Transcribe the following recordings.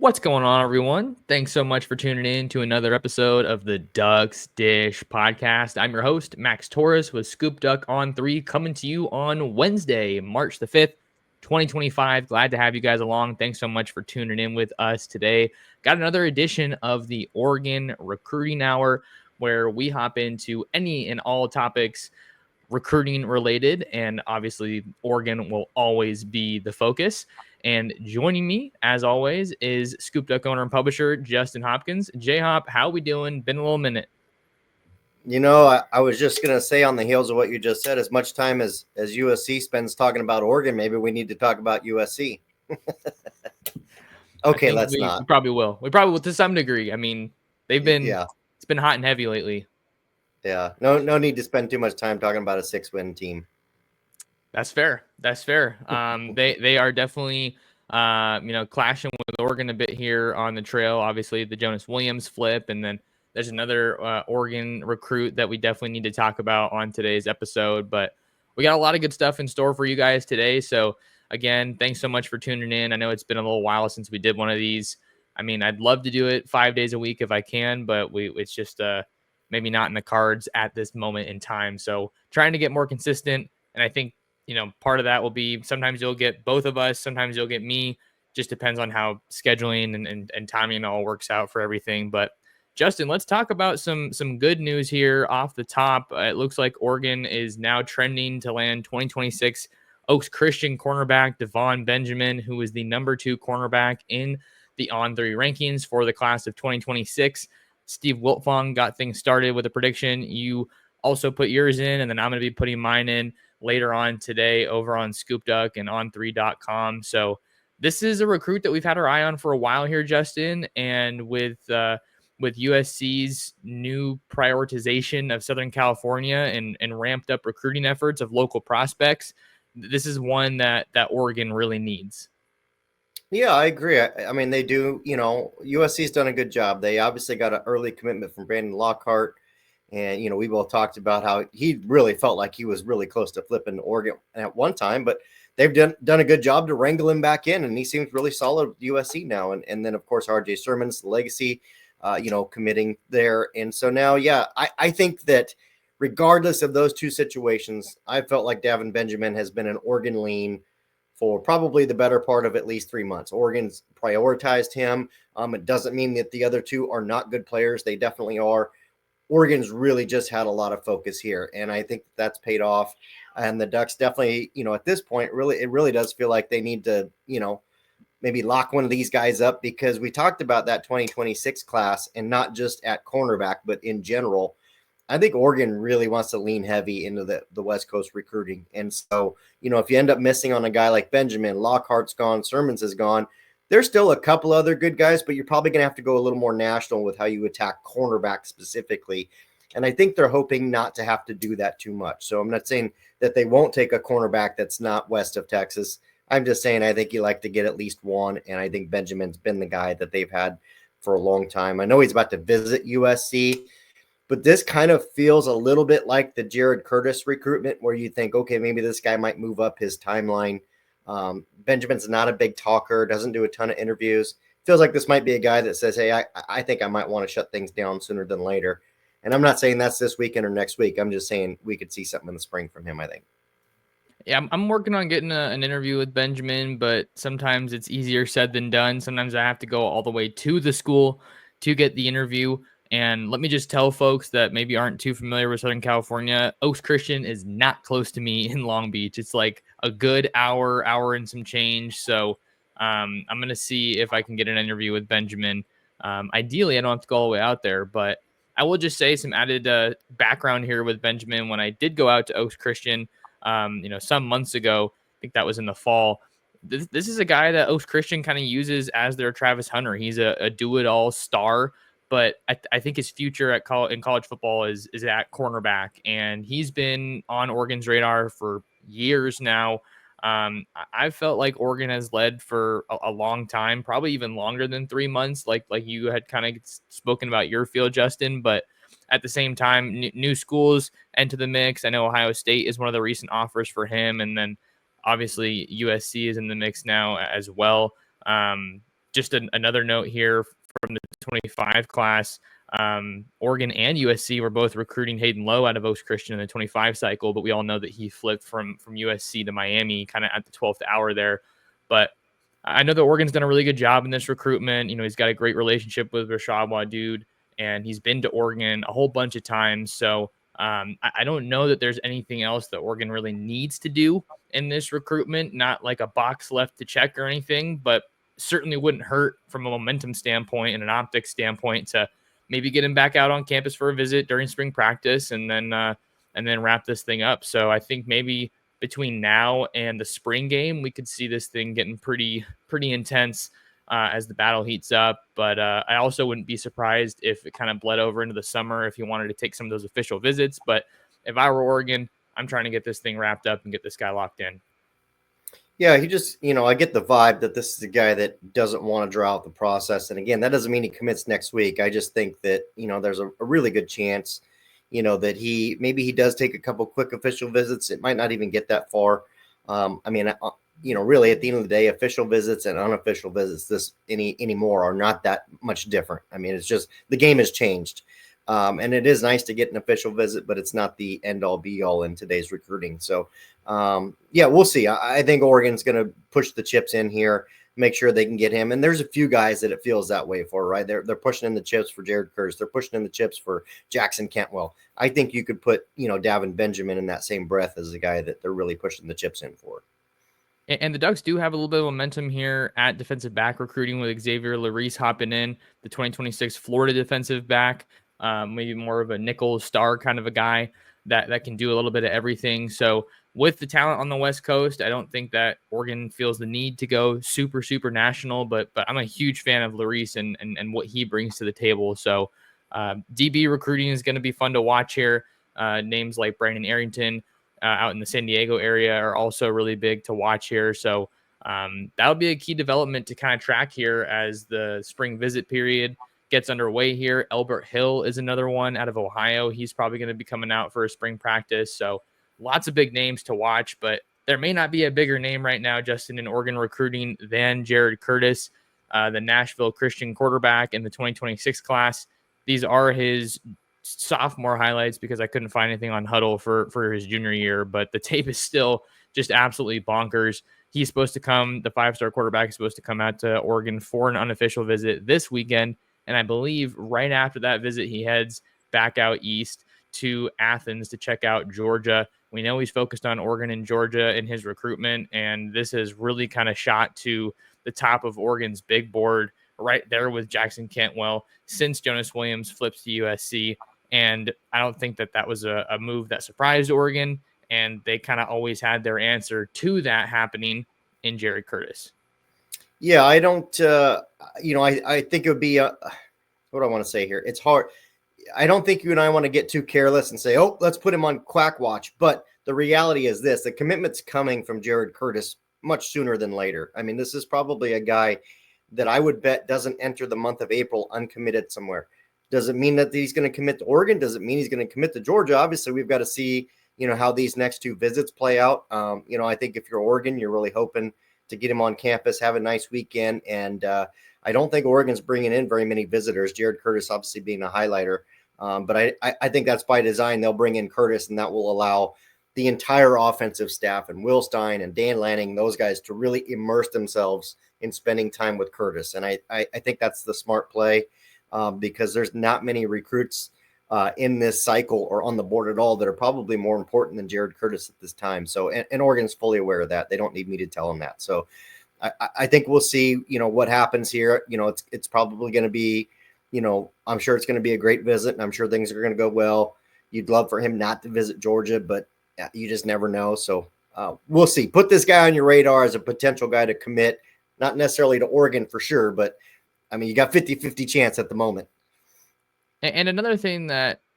What's going on, everyone? Thanks so much for tuning in to another episode of the Ducks Dish podcast. I'm your host, Max Torres, with ScoopDuck on 3, coming to you on Wednesday, March the 5th, 2025. Glad to have you guys along. Thanks so much for tuning in with us today. Got another edition of the Oregon Recruiting Hour, where we hop into any and all topics recruiting related, and obviously Oregon will always be the focus. And joining me, as always, is ScoopDuck owner and publisher Justin Hopkins. J-Hop, how we doing? Been a little minute. I was just going to say, on the heels of what you just said, as much time as USC spends talking about Oregon, maybe we need to talk about USC. Okay, let's not. We probably will. We probably will to some degree. I mean, they've been, it's been hot and heavy lately. Yeah, no need to spend too much time talking about a 6-win team. That's fair. They are definitely clashing with Oregon a bit here on the trail. Obviously, the Jonas Williams flip, and then there's another Oregon recruit that we definitely need to talk about on today's episode. But we got a lot of good stuff in store for you guys today. So again, thanks so much for tuning in. I know it's been a little while since we did one of these. I mean, I'd love to do it 5 days a week if I can, but it's just maybe not in the cards at this moment in time. So trying to get more consistent, and I think part of that will be sometimes you'll get both of us, sometimes you'll get me. Just depends on how scheduling and timing all works out for everything. But Justin, let's talk about some good news here off the top. It looks like Oregon is now trending to land 2026 Oaks Christian cornerback Devon Benjamin, who is the number 2 cornerback in the On3 rankings for the class of 2026. Steve Wiltfong got things started with a prediction. You also put yours in, and then I'm going to be putting mine in later on today over on ScoopDuck and on3.com. So this is a recruit that we've had our eye on for a while here, Justin, and with USC's new prioritization of Southern California and ramped up recruiting efforts of local prospects, this is one that Oregon really needs. Yeah, I agree. I mean, they do. USC's done a good job. They obviously got an early commitment from Brandon Lockhart. And, we both talked about how he really felt like he was really close to flipping Oregon at one time, but they've done a good job to wrangle him back in, and he seems really solid with USC now. And then, of course, RJ Sermon's the legacy, committing there. And so now, I think that regardless of those two situations, I felt like Devon Benjamin has been an Oregon lean for probably the better part of at least 3 months. Oregon's prioritized him. It doesn't mean that the other two are not good players. They definitely are. Oregon's really just had a lot of focus here, and I think that's paid off. And the Ducks definitely, at this point, it really does feel like they need to, maybe lock one of these guys up, because we talked about that 2026 class, and not just at cornerback, but in general. I think Oregon really wants to lean heavy into the West Coast recruiting. And so, if you end up missing on a guy like Benjamin, Lockhart's gone, Sermons is gone, there's still a couple other good guys, but you're probably going to have to go a little more national with how you attack cornerback specifically. And I think they're hoping not to have to do that too much. So I'm not saying that they won't take a cornerback that's not west of Texas. I'm just saying I think you like to get at least one, and I think Benjamin's been the guy that they've had for a long time. I know he's about to visit USC, but this kind of feels a little bit like the Jared Curtis recruitment, where you think, okay, maybe this guy might move up his timeline. Benjamin's not a big talker, doesn't do a ton of interviews. Feels like this might be a guy that says, hey, I think I might want to shut things down sooner than later. And I'm not saying that's this weekend or next week. I'm just saying we could see something in the spring from him, I think. Yeah, I'm working on getting an interview with Benjamin, but sometimes it's easier said than done. Sometimes I have to go all the way to the school to get the interview. And let me just tell folks that maybe aren't too familiar with Southern California, Oaks Christian is not close to me in Long Beach. It's like a good hour and some change. So I'm going to see if I can get an interview with Benjamin. Ideally, I don't have to go all the way out there, but I will just say some added background here with Benjamin. When I did go out to Oaks Christian, some months ago, I think that was in the fall. This is a guy that Oaks Christian kind of uses as their Travis Hunter. He's a do-it-all star, but I think his future in college football is at cornerback, and he's been on Oregon's radar for years now. I felt like Oregon has led for a long time, probably even longer than 3 months, like you had kind of spoken about your field, Justin. But at the same time, new schools enter the mix. I know Ohio State is one of the recent offers for him, and then obviously USC is in the mix now as well. just another note here from the 25 class. Oregon and USC were both recruiting Hayden Lowe out of Oaks Christian in the 25 cycle, but we all know that he flipped from USC to Miami kind of at the 12th hour there. But I know that Oregon's done a really good job in this recruitment. He's got a great relationship with Rashad Wadood, and he's been to Oregon a whole bunch of times. So I don't know that there's anything else that Oregon really needs to do in this recruitment, not like a box left to check or anything, but certainly wouldn't hurt from a momentum standpoint and an optics standpoint to maybe get him back out on campus for a visit during spring practice and then wrap this thing up. So I think maybe between now and the spring game, we could see this thing getting pretty intense as the battle heats up. But I also wouldn't be surprised if it kind of bled over into the summer if he wanted to take some of those official visits. But if I were Oregon, I'm trying to get this thing wrapped up and get this guy locked in. Yeah, he just, I get the vibe that this is a guy that doesn't want to draw out the process. And again, that doesn't mean he commits next week. I just think that, there's a really good chance, that he does take a couple quick official visits. It might not even get that far. Really at the end of the day, official visits and unofficial visits anymore are not that much different. I mean, it's just the game has changed. And it is nice to get an official visit, but it's not the end all be all in today's recruiting. So, we'll see. I think Oregon's going to push the chips in here, make sure they can get him. And there's a few guys that it feels that way for, right? They're pushing in the chips for Jared Curtis. They're pushing in the chips for Jackson Cantwell. I think you could put, Devon Benjamin in that same breath as the guy that they're really pushing the chips in for. And the Ducks do have a little bit of momentum here at defensive back recruiting with Xavier Larice hopping in, the 2026 Florida defensive back, maybe more of a nickel star kind of a guy that can do a little bit of everything. So with the talent on the West Coast, I don't think that Oregon feels the need to go super national, but I'm a huge fan of Larice and what he brings to the table. So DB recruiting is going to be fun to watch here. Names like Brandon Arrington, out in the San Diego area are also really big to watch here. So that'll be a key development to kind of track here as the spring visit period gets underway here. Elbert Hill is another one out of Ohio. He's probably going to be coming out for a spring practice. So lots of big names to watch, but there may not be a bigger name right now, Justin, in Oregon recruiting than Jared Curtis, the Nashville Christian quarterback in the 2026 class. These are his sophomore highlights because I couldn't find anything on Huddle for his junior year, but the tape is still just absolutely bonkers. He's supposed to come, the 5-star quarterback is supposed to come out to Oregon for an unofficial visit this weekend. And I believe right after that visit, he heads back out east to Athens to check out Georgia. We know he's focused on Oregon and Georgia in his recruitment, and this has really kind of shot to the top of Oregon's big board right there with Jackson Cantwell since Jonas Williams flips to USC. And I don't think that was a move that surprised Oregon, and they kind of always had their answer to that happening in Jared Curtis. Yeah, I don't, I think it would be, what do I want to say here? It's hard. I don't think you and I want to get too careless and say, oh, let's put him on quack watch. But the reality is this, the commitment's coming from Jared Curtis much sooner than later. I mean, this is probably a guy that I would bet doesn't enter the month of April uncommitted somewhere. Does it mean that he's going to commit to Oregon? Does it mean he's going to commit to Georgia? Obviously, we've got to see, how these next two visits play out. I think if you're Oregon, you're really hoping to get him on campus, have a nice weekend. And I don't think Oregon's bringing in very many visitors. Jared Curtis obviously being a highlighter. But I think that's by design. They'll bring in Curtis, and that will allow the entire offensive staff and Will Stein and Dan Lanning, those guys, to really immerse themselves in spending time with Curtis. And I think that's the smart play. Because there's not many recruits in this cycle or on the board at all that are probably more important than Jared Curtis at this time. So, and Oregon's fully aware of that. They don't need me to tell them that. So I think we'll see, what happens here. It's probably going to be, I'm sure it's going to be a great visit, and I'm sure things are going to go well. You'd love for him not to visit Georgia, but you just never know. So we'll see. Put this guy on your radar as a potential guy to commit, not necessarily to Oregon for sure, but I mean, you got 50-50 chance at the moment. And another thing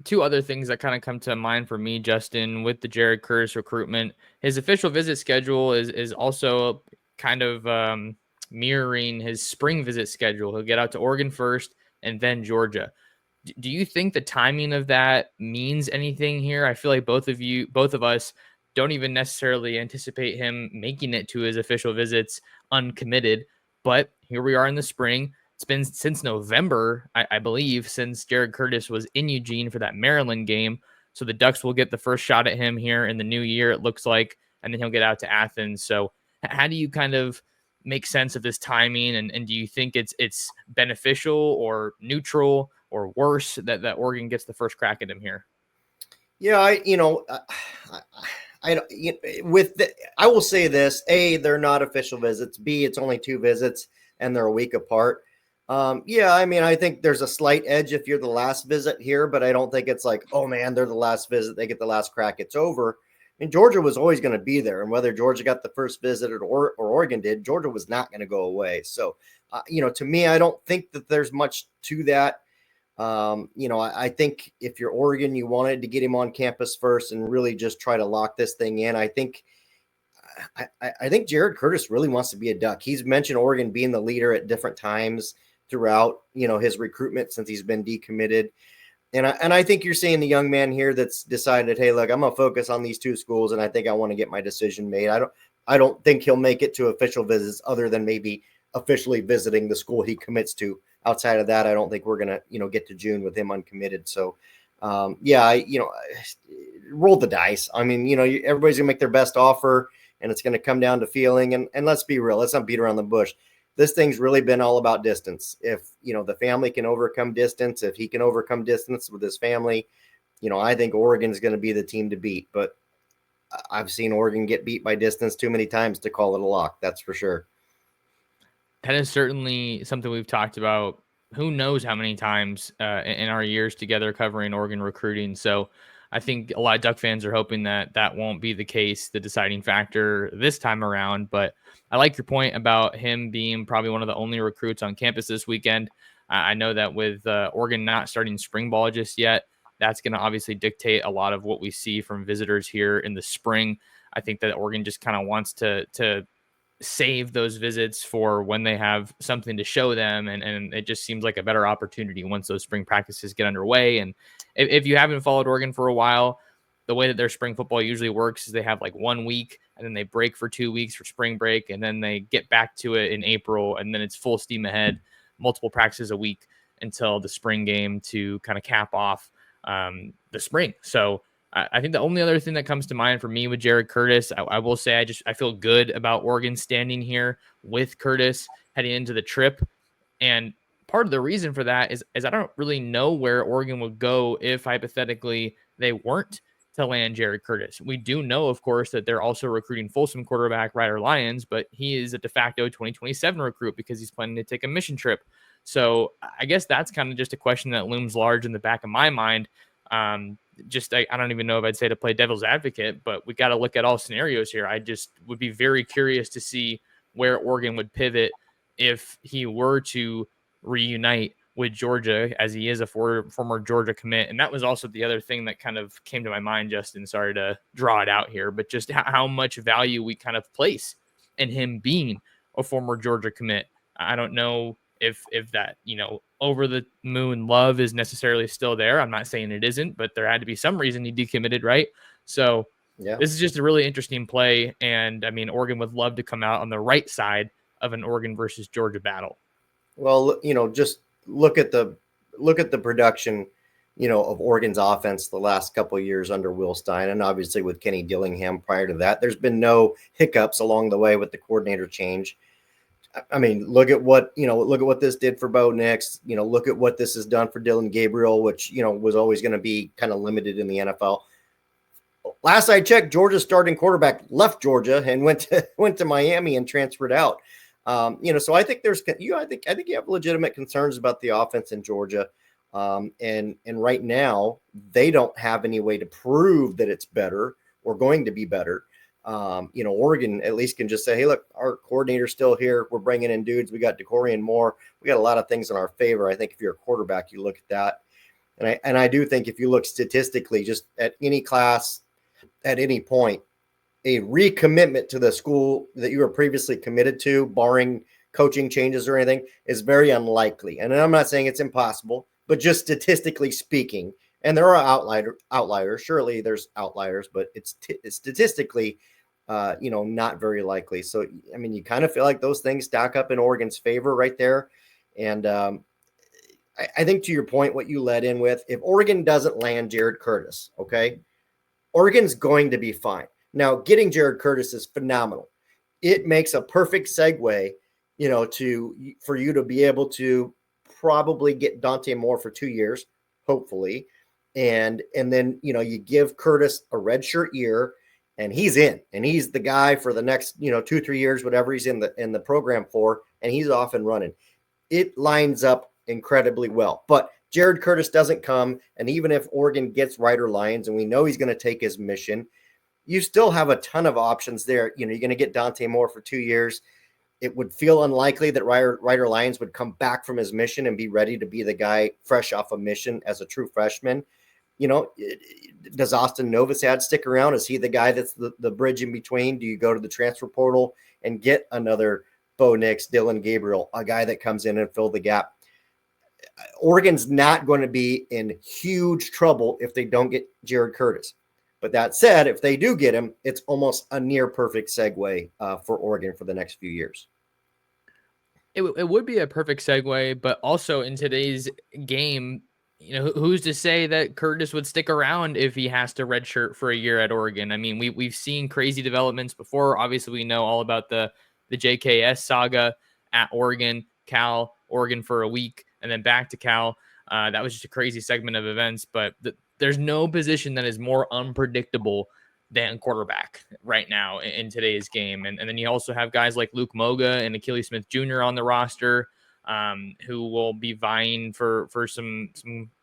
two other things that kind of come to mind for me, Justin, with the Jared Curtis recruitment, his official visit schedule is also kind of mirroring his spring visit schedule. He'll get out to Oregon first and then Georgia. Do you think the timing of that means anything here? I feel like both of us don't even necessarily anticipate him making it to his official visits uncommitted. But here we are in the spring. It's been since November, I believe, since Jared Curtis was in Eugene for that Maryland game. So the Ducks will get the first shot at him here in the new year, it looks like, and then he'll get out to Athens. So how do you kind of make sense of this timing? And do you think it's beneficial or neutral or worse that Oregon gets the first crack at him here? Yeah, I will say this: A, they're not official visits. B, it's only 2 visits and they're a week apart. Yeah, I mean, I think there's a slight edge if you're the last visit here, but I don't think it's like, oh man, they're the last visit, they get the last crack, it's over. I mean, Georgia was always going to be there, and whether Georgia got the first visit or Oregon did, Georgia was not going to go away. So, to me, I don't think that there's much to that. I think if you're Oregon, you wanted to get him on campus first and really just try to lock this thing in. I think Jared Curtis really wants to be a Duck. He's mentioned Oregon being the leader at different times throughout, his recruitment since he's been decommitted. And I think you're seeing the young man here that's decided, hey, look, I'm going to focus on these 2 schools, and I think I want to get my decision made. I don't think he'll make it to official visits other than maybe officially visiting the school he commits to. Outside of that, I don't think we're going to, get to June with him uncommitted. So, roll the dice. I mean, everybody's going to make their best offer, and it's going to come down to feeling. And let's be real. Let's not beat around the bush. This thing's really been all about distance. If, the family can overcome distance, if he can overcome distance with his family, I think Oregon's going to be the team to beat. But I've seen Oregon get beat by distance too many times to call it a lock. That's for sure. That is certainly something we've talked about who knows how many times in our years together covering Oregon recruiting. So I think a lot of Duck fans are hoping that that won't be the case, the deciding factor this time around. But I like your point about him being probably one of the only recruits on campus this weekend. I know that with Oregon not starting spring ball just yet, that's going to obviously dictate a lot of what we see from visitors here in the spring. I think that Oregon just kind of wants to save those visits for when they have something to show them. And it just seems like a better opportunity once those spring practices get underway. And if you haven't followed Oregon for a while, the way that their spring football usually works is they have like 1 week and then they break for 2 weeks for spring break. And then they get back to it in April, and then it's full steam ahead, multiple practices a week until the spring game to kind of cap off the spring. So I think the only other thing that comes to mind for me with Jared Curtis, I will say I feel good about Oregon standing here with Curtis heading into the trip. And part of the reason for that is I don't really know where Oregon would go if hypothetically they weren't to land Jared Curtis. We do know, of course, that they're also recruiting Folsom quarterback Ryder Lyons, but he is a de facto 2027 recruit because he's planning to take a mission trip. So I guess that's kind of just a question that looms large in the back of my mind. I don't even know if I'd say to play devil's advocate, but we got to look at all scenarios here. I just would be very curious to see where Oregon would pivot if he were to reunite with Georgia, as he is a former Georgia commit. And that was also the other thing that kind of came to my mind, Justin. Sorry to draw it out here, but just how much value we kind of place in him being a former Georgia commit. I don't know if that, over the moon love is necessarily still there. I'm not saying it isn't, but there had to be some reason he decommitted, right? So yeah, this is just a really interesting play. And I mean, Oregon would love to come out on the right side of an Oregon versus Georgia battle. Well, just look at the production, of Oregon's offense the last couple of years under Will Stein, and obviously with Kenny Dillingham prior to that. There's been no hiccups along the way with the coordinator change. I mean, look at what this did for Bo Nix. Look at what this has done for Dylan Gabriel, which, was always going to be kind of limited in the NFL. Last I checked, Georgia's starting quarterback left Georgia and went to Miami and transferred out. So I think I think you have legitimate concerns about the offense in Georgia. And right now they don't have any way to prove that it's better or going to be better. Oregon at least can just say, hey, look, our coordinator's still here. We're bringing in dudes. We got DeCorian Moore. We got a lot of things in our favor. I think if you're a quarterback, you look at that. And I do think if you look statistically, just at any class, at any point, a recommitment to the school that you were previously committed to, barring coaching changes or anything, is very unlikely. And I'm not saying it's impossible, but just statistically speaking, and there are outliers. Surely there's outliers, but it's statistically, not very likely. So, I mean, you kind of feel like those things stack up in Oregon's favor right there. And I think to your point, what you led in with, if Oregon doesn't land Jared Curtis, okay, Oregon's going to be fine. Now, getting Jared Curtis is phenomenal. It makes a perfect segue, for you to be able to probably get Dante Moore for 2 years, hopefully. And then, you give Curtis a redshirt year and he's in, and he's the guy for the next, 2-3 years, whatever he's in the program for, and he's off and running. It lines up incredibly well. But Jared Curtis doesn't come, and even if Oregon gets Ryder Lyons, and we know he's going to take his mission, you still have a ton of options there. You're going to get Dante Moore for 2 years. It would feel unlikely that Ryder Lyons would come back from his mission and be ready to be the guy fresh off a mission as a true freshman. Does Austin Novosad stick around? Is he the guy that's the bridge in between? Do you go to the transfer portal and get another Bo Nix, Dylan Gabriel, a guy that comes in and fill the gap? Oregon's not going to be in huge trouble if they don't get Jared Curtis. But that said, if they do get him, it's almost a near perfect segue for Oregon for the next few years. It would be a perfect segue, but also in today's game, who's to say that Curtis would stick around if he has to redshirt for a year at Oregon? I mean, we've seen crazy developments before. Obviously, we know all about the JKS saga at Oregon, Cal, Oregon for a week, and then back to Cal. That was just a crazy segment of events, but there's no position that is more unpredictable than quarterback right now in today's game. And then you also have guys like Luke Moga and Achilles Smith Jr. on the roster, who will be vying for some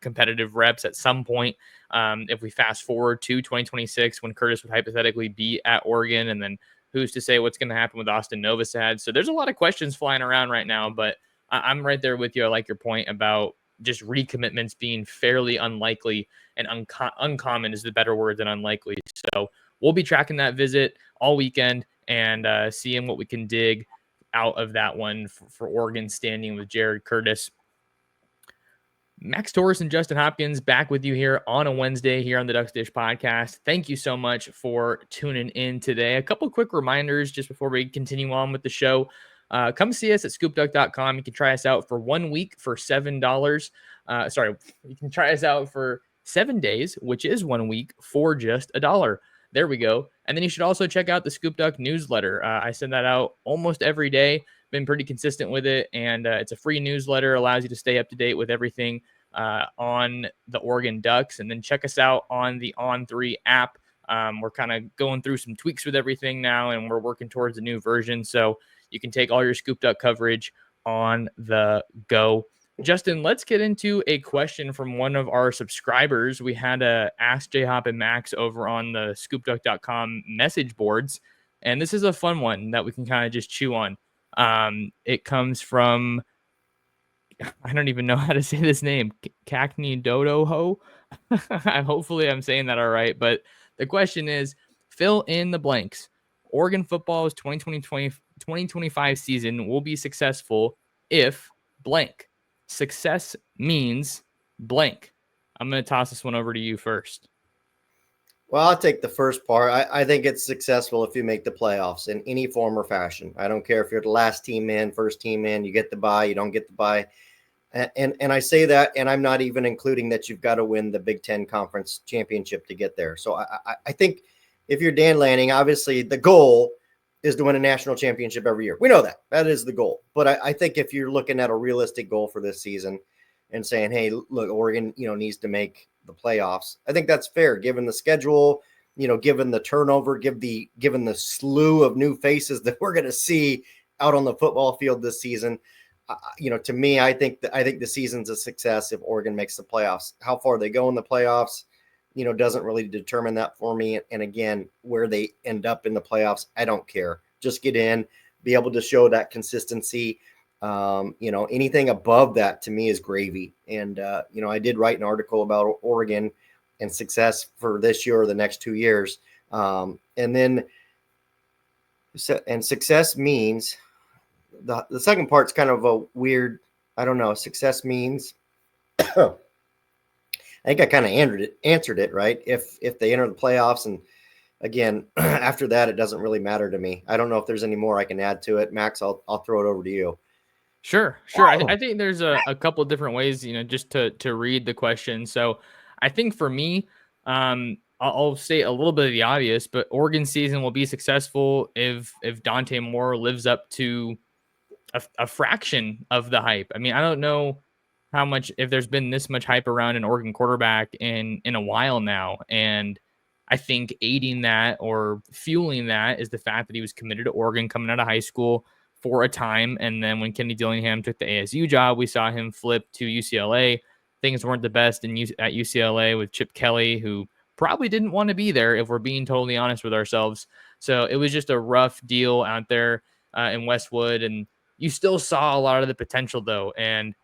competitive reps at some point. If we fast forward to 2026, when Curtis would hypothetically be at Oregon, and then who's to say what's going to happen with Austin Novosad? So there's a lot of questions flying around right now, but I'm right there with you. I like your point about just recommitments being fairly unlikely, and uncommon is the better word than unlikely. So we'll be tracking that visit all weekend and seeing what we can dig out of that one for Oregon standing with Jared Curtis. Max Torres and Justin Hopkins back with you here on a Wednesday here on the Ducks Dish podcast. Thank you so much for tuning in today. A couple quick reminders just before we continue on with the show. Come see us at ScoopDuck.com. You can try us out for 1 week for $7. You can try us out for 7 days, which is 1 week, for just $1. There we go. And then you should also check out the ScoopDuck newsletter. I send that out almost every day. Been pretty consistent with it, and it's a free newsletter. Allows you to stay up to date with everything on the Oregon Ducks. And then check us out on the On3 app. We're kind of going through some tweaks with everything now, and we're working towards a new version. So you can take all your ScoopDuck coverage on the go. Justin, let's get into a question from one of our subscribers. We had to ask J-Hop and Max over on the ScoopDuck.com message boards, and this is a fun one that we can kind of just chew on. It comes from, I don't even know how to say this name, Cackney Dodo Ho. Hopefully I'm saying that all right, but the question is, fill in the blanks. Oregon football's 2025 season will be successful if blank. Success means blank. I'm going to toss this one over to you first. Well, I'll take the first part. I think it's successful if you make the playoffs in any form or fashion. I don't care if you're the last team in, first team in, you get the bye, you don't get the bye. And I say that, and I'm not even including that you've got to win the Big Ten Conference Championship to get there. So I think if you're Dan Lanning, obviously the goal is to win a national championship every year. We know that. That is the goal. But I think if you're looking at a realistic goal for this season and saying, hey, look, Oregon, needs to make the playoffs, I think that's fair given the schedule, given the turnover, given the slew of new faces that we're going to see out on the football field this season. To me, I think the season's a success if Oregon makes the playoffs. How far they go in the playoffs, doesn't really determine that for me. And again, where they end up in the playoffs, I don't care. Just get in, be able to show that consistency. Anything above that to me is gravy. And, I did write an article about Oregon and success for this year or the next 2 years. And success means the second part's kind of a weird, I don't know. Success means, I think I kind of answered it, right? If they enter the playoffs and again, after that, it doesn't really matter to me. I don't know if there's any more I can add to it. Max, I'll throw it over to you. Sure. I think there's a couple of different ways, just to read the question. So I think for me, I'll state a little bit of the obvious, but Oregon season will be successful if Dante Moore lives up to a fraction of the hype. I mean, I don't know how much, if there's been this much hype around an Oregon quarterback in a while now. And I think aiding that or fueling that is the fact that he was committed to Oregon coming out of high school for a time. And then when Kenny Dillingham took the ASU job, we saw him flip to UCLA. Things weren't the best at UCLA with Chip Kelly, who probably didn't want to be there, if we're being totally honest with ourselves. So it was just a rough deal out there in Westwood. And you still saw a lot of the potential, though. And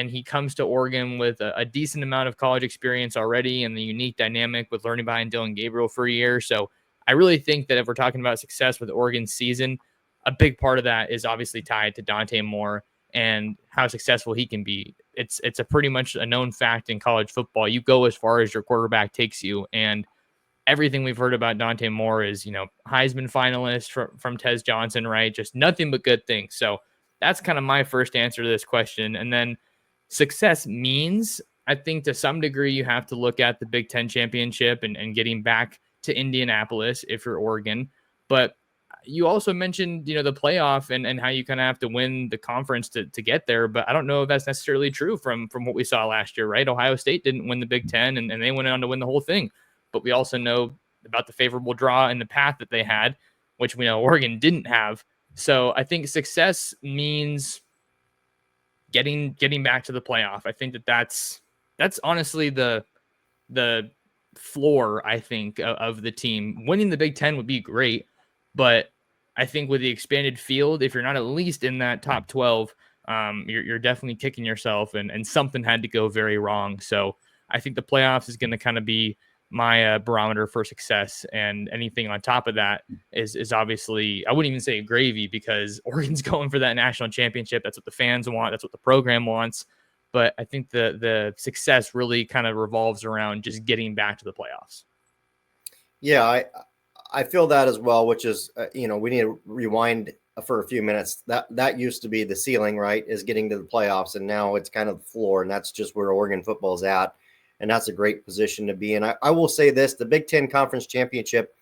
he comes to Oregon with a decent amount of college experience already, and the unique dynamic with learning behind Dylan Gabriel for a year. So I really think that if we're talking about success with Oregon's season, a big part of that is obviously tied to Dante Moore and how successful he can be. It's a pretty much a known fact in college football. You go as far as your quarterback takes you, and everything we've heard about Dante Moore is, Heisman finalist from Tez Johnson, right? Just nothing but good things. So that's kind of my first answer to this question. And then success means, I think to some degree, you have to look at the Big Ten championship and getting back to Indianapolis if you're Oregon. But you also mentioned, the playoff and how you kind of have to win the conference to get there. But I don't know if that's necessarily true from what we saw last year, right? Ohio State didn't win the Big Ten and they went on to win the whole thing. But we also know about the favorable draw and the path that they had, which we know Oregon didn't have. So I think success means getting back to the playoff. I think that's honestly the floor, I think, of the team. Winning the Big Ten would be great, but I think with the expanded field, if you're not at least in that top 12, you're definitely kicking yourself, and something had to go very wrong. So I think the playoffs is going to kind of be my barometer for success, and anything on top of that is obviously, I wouldn't even say gravy, because Oregon's going for that national championship. That's what the fans want. That's what the program wants. But I think the success really kind of revolves around just getting back to the playoffs. Yeah, I feel that as well, which is, we need to rewind for a few minutes. That used to be the ceiling, right, is getting to the playoffs. And now it's kind of the floor, and that's just where Oregon football is at. And that's a great position to be in. I will say this, the Big Ten Conference Championship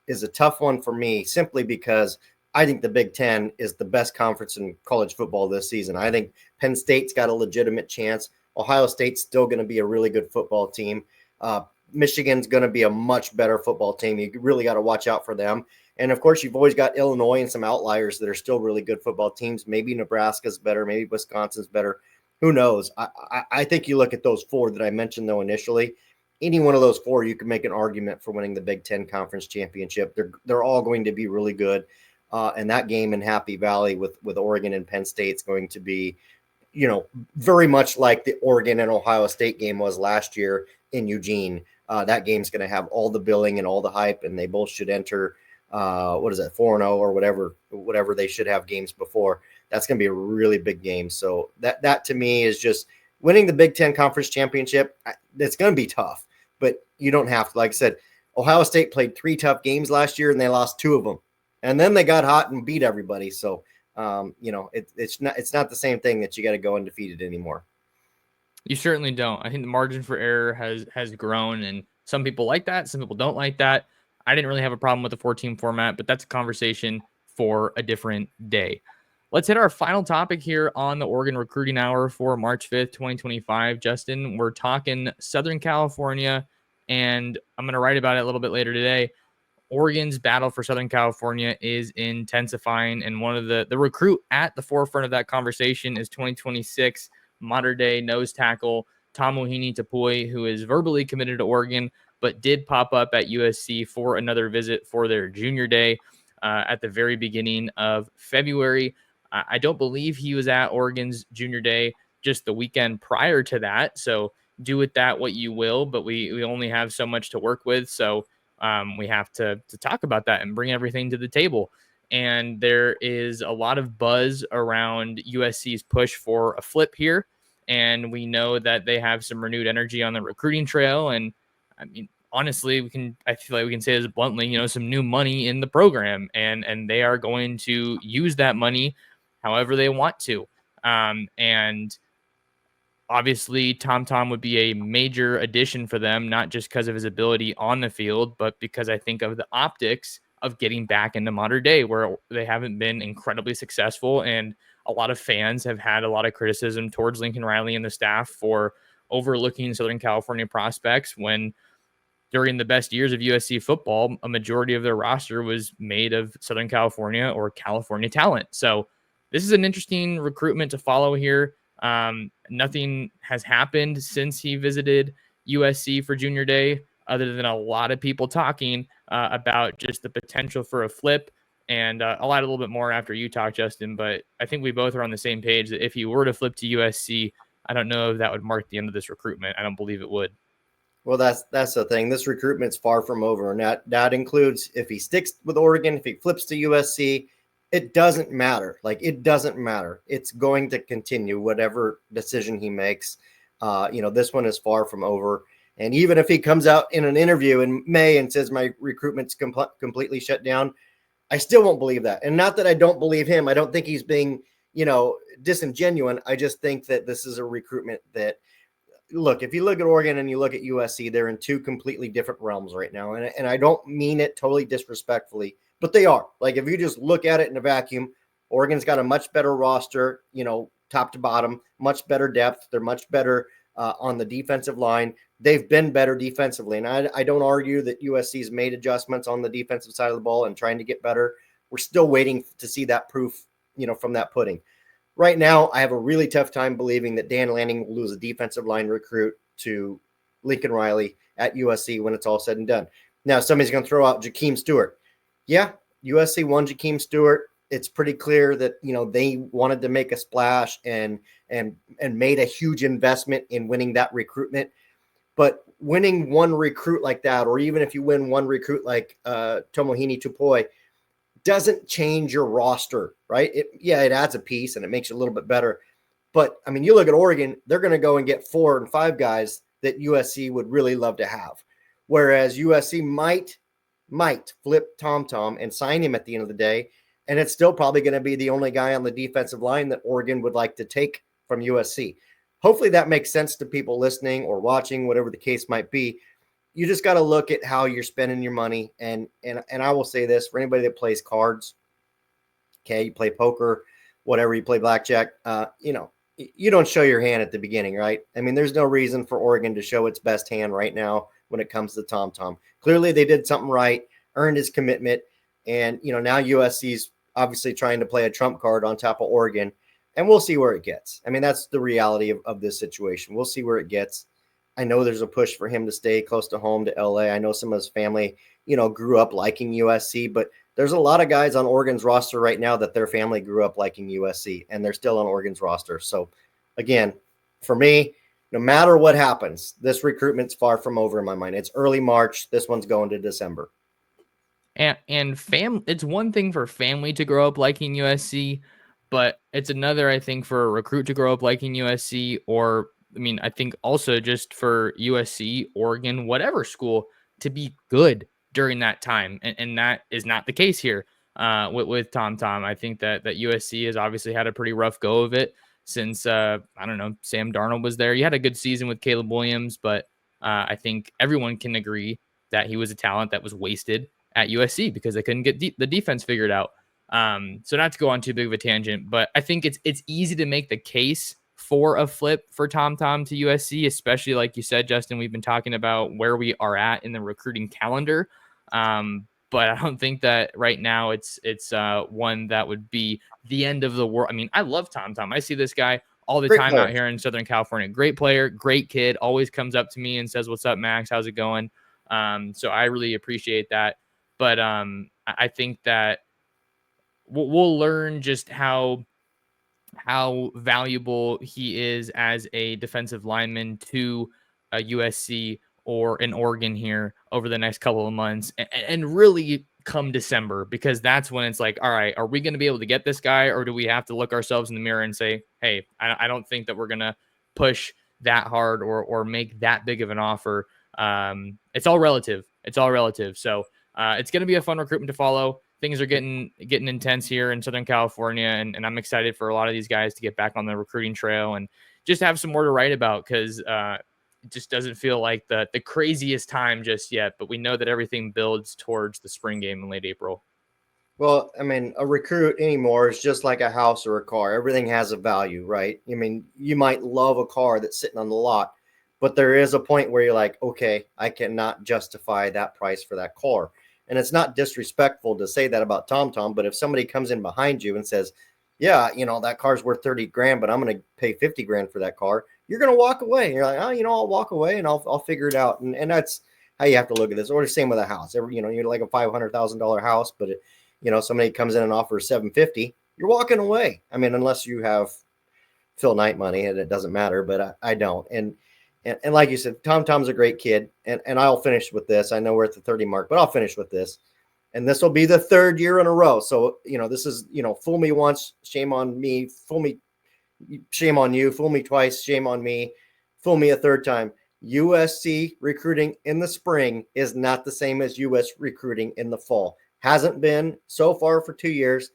is a tough one for me, simply because I think the Big Ten is the best conference in college football this season. I think Penn State's got a legitimate chance. Ohio State's still going to be a really good football team. Michigan's going to be a much better football team. You really got to watch out for them. And, of course, you've always got Illinois and some outliers that are still really good football teams. Maybe Nebraska's better. Maybe Wisconsin's better. Who knows? I think you look at those four that I mentioned, though, initially. Any one of those four, you can make an argument for winning the Big Ten Conference Championship. They're all going to be really good. And that game in Happy Valley with Oregon and Penn State is going to be, very much like the Oregon and Ohio State game was last year in Eugene. That game's going to have all the billing and all the hype, and they both should enter, 4-0 or whatever they should have games before. That's going to be a really big game. So that to me is just winning the Big Ten Conference Championship. It's going to be tough, but you don't have to. Like I said, Ohio State played 3 tough games last year, and they lost 2 of them. And then they got hot and beat everybody. So, it's not the same thing that you got to go undefeated anymore. You certainly don't. I think the margin for error has grown, and some people like that. Some people don't like that. I didn't really have a problem with the 4-team format, but that's a conversation for a different day. Let's hit our final topic here on the Oregon Recruiting Hour for March 5th, 2025. Justin, we're talking Southern California, and I'm going to write about it a little bit later today. Oregon's battle for Southern California is intensifying, and one of the recruit at the forefront of that conversation is 2026 modern-day nose tackle Tamuhini Tapui, who is verbally committed to Oregon, but did pop up at USC for another visit for their junior day at the very beginning of February. I don't believe he was at Oregon's junior day just the weekend prior to that, so do with that what you will, but we only have so much to work with, so we have to talk about that and bring everything to the table. And there is a lot of buzz around USC's push for a flip here. And we know that they have some renewed energy on the recruiting trail. And I mean, honestly, I feel like we can say this bluntly, some new money in the program, and they are going to use that money however they want to. And obviously, TomTupou would be a major addition for them, not just because of his ability on the field, but because I think of the optics of getting back into modern day where they haven't been incredibly successful. And a lot of fans have had a lot of criticism towards Lincoln Riley and the staff for overlooking Southern California prospects when during the best years of USC football, a majority of their roster was made of Southern California or California talent. So this is an interesting recruitment to follow here. Nothing has happened since he visited USC for Junior Day, other than a lot of people talking about just the potential for a flip. And I'll add a little bit more after you talk, Justin. But I think we both are on the same page that if he were to flip to USC, I don't know if that would mark the end of this recruitment. I don't believe it would. Well, that's the thing. This recruitment's far from over, and that includes if he sticks with Oregon, if he flips to USC, it doesn't matter. Like, it doesn't matter. It's going to continue whatever decision he makes. This one is far from over. And even if he comes out in an interview in May and says my recruitment's completely shut down, I still won't believe that. And not that I don't believe him. I don't think he's being, disingenuous. I just think that this is a recruitment that, look, if you look at Oregon and you look at USC, they're in two completely different realms right now. And I don't mean it totally disrespectfully, but they are. Like, if you just look at it in a vacuum, Oregon's got a much better roster, top to bottom, much better depth. They're much better on the defensive line. They've been better defensively. And I don't argue that USC's made adjustments on the defensive side of the ball and trying to get better. We're still waiting to see that proof, from that pudding. Right now, I have a really tough time believing that Dan Lanning will lose a defensive line recruit to Lincoln Riley at USC when it's all said and done. Now, somebody's going to throw out Jakeem Stewart. Yeah, USC won Jakeem Stewart. It's pretty clear that, they wanted to make a splash and made a huge investment in winning that recruitment. But winning one recruit like that, or even if you win one recruit like Tomohini Tupoi, doesn't change your roster, right? It adds a piece and it makes it a little bit better. But, I mean, you look at Oregon, they're going to go and get 4 and 5 guys that USC would really love to have. Whereas USC might flip TomTupou and sign him at the end of the day, and it's still probably going to be the only guy on the defensive line that Oregon would like to take from USC. Hopefully that makes sense to people listening or watching, whatever the case might be. You just got to look at how you're spending your money. And I will say this for anybody that plays cards, okay, you play poker, whatever, you play blackjack, you don't show your hand at the beginning, right? I mean, there's no reason for Oregon to show its best hand right now when it comes to TomTupou. Clearly they did something right, earned his commitment. And, now USC's obviously trying to play a trump card on top of Oregon, and we'll see where it gets. I mean, that's the reality of this situation. We'll see where it gets. I know there's a push for him to stay close to home to LA. I know some of his family, grew up liking USC, but there's a lot of guys on Oregon's roster right now that their family grew up liking USC, and they're still on Oregon's roster. So again, for me, no matter what happens, this recruitment's far from over in my mind. It's early March. This one's going to December. And it's one thing for family to grow up liking USC, but it's another, I think, for a recruit to grow up liking USC, or I think also just for USC, Oregon, whatever school to be good during that time. And that is not the case here with TomTupou. I think that USC has obviously had a pretty rough go of it since, Sam Darnold was there. You had a good season with Caleb Williams, but I think everyone can agree that he was a talent that was wasted at USC because they couldn't get the defense figured out. So not to go on too big of a tangent, but I think it's easy to make the case for a flip for TomTupou to USC, especially like you said, Justin, we've been talking about where we are at in the recruiting calendar. But I don't think that right now it's one that would be the end of the world. I mean, I love TomTupou. I see this guy all the Great time player out here in Southern California. Great player, great kid, always comes up to me and says, "What's up, Max? How's it going?" So I really appreciate that. But I think that we'll learn just how valuable he is as a defensive lineman to a USC or an Oregon here over the next couple of months, and really come December, because that's when it's like, all right, are we going to be able to get this guy, or do we have to look ourselves in the mirror and say, hey, I don't think that we're going to push that hard or make that big of an offer it's all relative. It's all relative. So it's going to be a fun recruitment to follow. Things are getting intense here in Southern California, and I'm excited for a lot of these guys to get back on the recruiting trail and just have some more to write about, because it just doesn't feel like the craziest time just yet. But we know that everything builds towards the spring game in late April. Well, I mean, a recruit anymore is just like a house or a car. Everything has a value, right? I mean, you might love a car that's sitting on the lot, but there is a point where you're like, okay, I cannot justify that price for that car. And it's not disrespectful to say that about TomTom, but if somebody comes in behind you and says, yeah, that car's worth 30 grand, but I'm going to pay 50 grand for that car, you're going to walk away. You're like, oh, I'll walk away and I'll figure it out. And that's how you have to look at this. Or the same with a house. You're like a $500,000 house, but somebody comes in and offers 750, you're walking away. I mean, unless you have Phil Knight money, and it doesn't matter, but I don't. And like you said, Tom's a great kid, and I'll finish with this. I know we're at the 30 mark, but I'll finish with this. And this will be the third year in a row. So, this is, fool me once, shame on me. Fool me, shame on you. Fool me twice, shame on me. Fool me a third time. USC recruiting in the spring is not the same as US recruiting in the fall. Hasn't been so far for 2 years.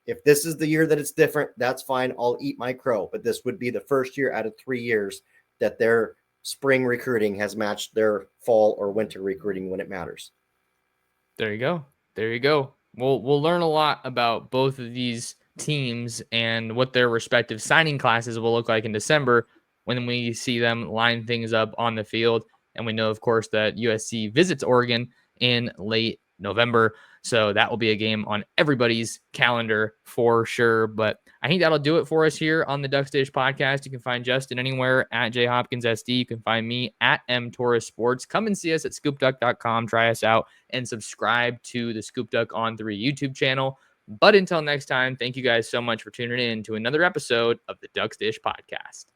If this is the year that it's different, that's fine. I'll eat my crow. But this would be the first year out of 3 years that their spring recruiting has matched their fall or winter recruiting when it matters. There you go. There you go. We'll learn a lot about both of these teams and what their respective signing classes will look like in December when we see them line things up on the field. And we know, of course, that USC visits Oregon in late November. So that will be a game on everybody's calendar for sure. But I think that'll do it for us here on the Ducks Dish podcast. You can find Justin anywhere at jhopkinssd. You can find me at mtorres sports. Come and see us at scoopduck.com. Try us out and subscribe to the ScoopDuck on 3 YouTube channel. But until next time, thank you guys so much for tuning in to another episode of the Ducks Dish podcast.